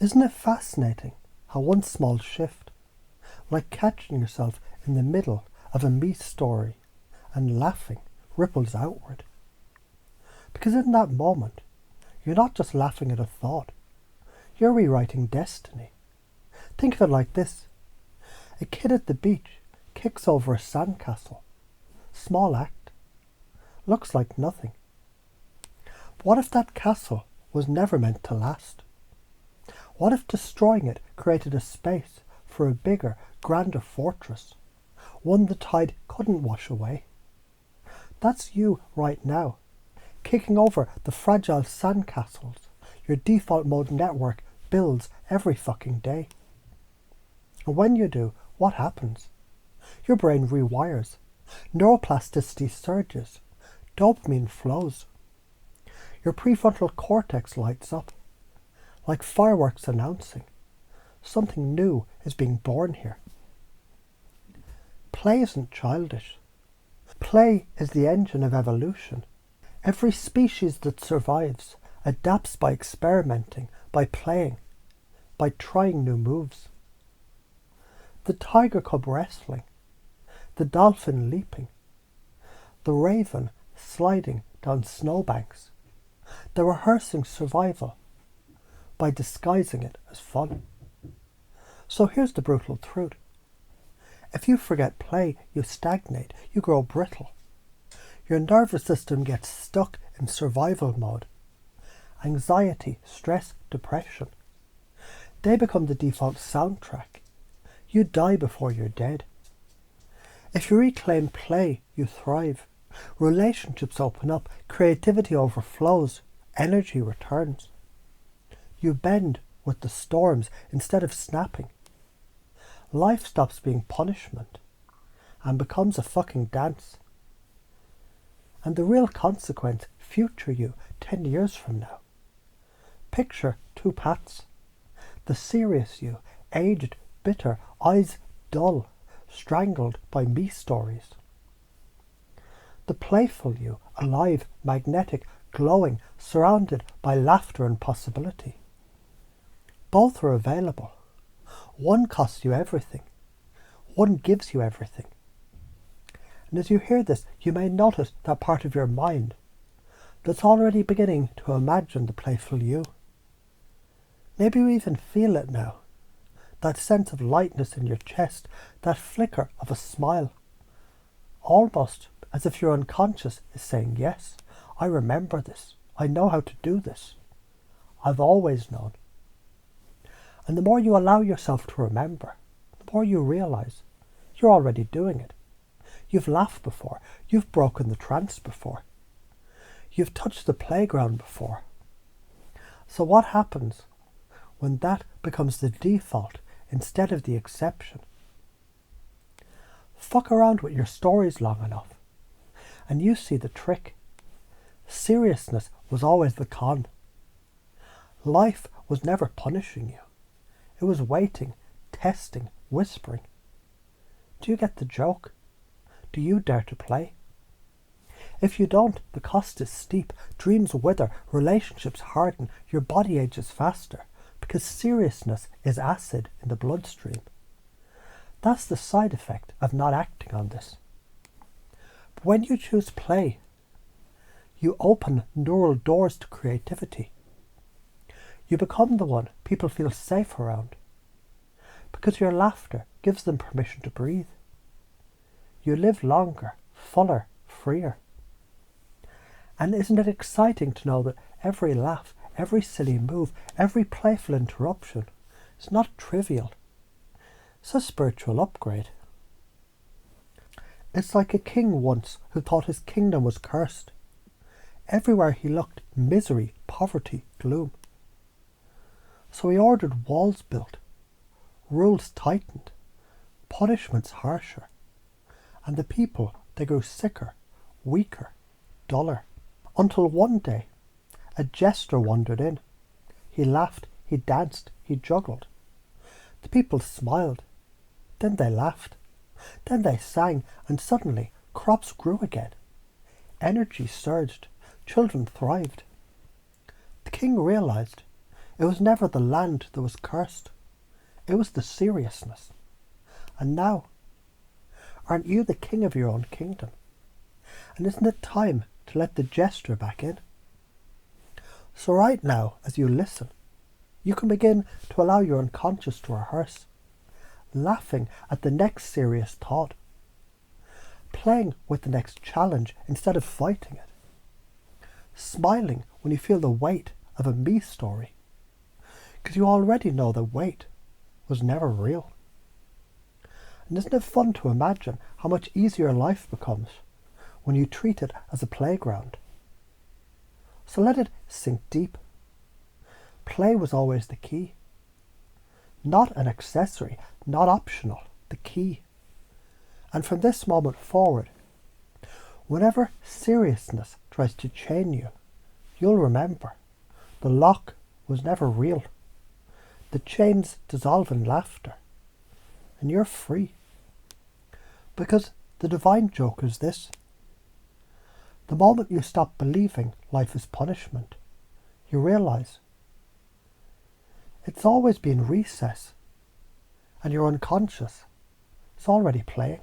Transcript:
Isn't it fascinating how one small shift, like catching yourself in the middle of a me story and laughing, ripples outward? Because in that moment, you're not just laughing at a thought, you're rewriting destiny. Think of it like this. A kid at the beach kicks over a sandcastle. Small act. Looks like nothing. But what if that castle was never meant to last? What if destroying it created a space for a bigger, grander fortress, one the tide couldn't wash away? That's you right now, kicking over the fragile sandcastles your default mode network builds every fucking day. And when you do, what happens? Your brain rewires, neuroplasticity surges, dopamine flows. Your prefrontal cortex lights up, like fireworks announcing something new is being born here. Play isn't childish. Play is the engine of evolution. Every species that survives adapts by experimenting, by playing, by trying new moves. The tiger cub wrestling, the dolphin leaping, the raven sliding down snowbanks. They're rehearsing survival by disguising it as fun. So here's the brutal truth. If you forget play, you stagnate, you grow brittle. Your nervous system gets stuck in survival mode. Anxiety, stress, depression. They become the default soundtrack. You die before you're dead. If you reclaim play, you thrive. Relationships open up, creativity overflows, energy returns. You bend with the storms instead of snapping. Life stops being punishment and becomes a fucking dance. And the real consequence, future you 10 years from now. Picture two Pats. The serious you, aged, bitter, eyes dull, strangled by me stories. The playful you, alive, magnetic, glowing, surrounded by laughter and possibility. Both are available. One costs you everything. One gives you everything. And as you hear this, you may notice that part of your mind that's already beginning to imagine the playful you. Maybe you even feel it now. That sense of lightness in your chest, that flicker of a smile. Almost as if your unconscious is saying, yes, I remember this. I know how to do this. I've always known. And the more you allow yourself to remember, the more you realize you're already doing it. You've laughed before. You've broken the trance before. You've touched the playground before. So what happens when that becomes the default instead of the exception? Fuck around with your stories long enough, and you see the trick. Seriousness was always the con. Life was never punishing you. It was waiting, testing, whispering. Do you get the joke? Do you dare to play? If you don't, the cost is steep. Dreams wither, relationships harden, your body ages faster, because seriousness is acid in the bloodstream. That's the side effect of not acting on this. But when you choose play, you open neural doors to creativity. You become the one people feel safe around, because your laughter gives them permission to breathe. You live longer, fuller, freer. And isn't it exciting to know that every laugh, every silly move, every playful interruption is not trivial? It's a spiritual upgrade. It's like a king once who thought his kingdom was cursed. Everywhere he looked, misery, poverty, gloom. So he ordered walls built, rules tightened, punishments harsher, and the people, they grew sicker, weaker, duller, until one day a jester wandered in. He laughed, he danced, he juggled. The people smiled, then they laughed, then they sang, and suddenly crops grew again. Energy surged, children thrived. The king realized It was never the land that was cursed. It was the seriousness. And now, aren't you the king of your own kingdom? And isn't it time to let the jester back in? So right now, as you listen, you can begin to allow your unconscious to rehearse, laughing at the next serious thought, playing with the next challenge instead of fighting it, smiling when you feel the weight of a me story, because you already know the weight was never real. And isn't it fun to imagine how much easier life becomes when you treat it as a playground? So let it sink deep. Play was always the key. Not an accessory, not optional, the key. And from this moment forward, whenever seriousness tries to chain you, you'll remember the lock was never real. The chains dissolve in laughter, and you're free. Because the divine joke is this: the moment you stop believing life is punishment, you realise it's always been recess, and your unconscious is already playing.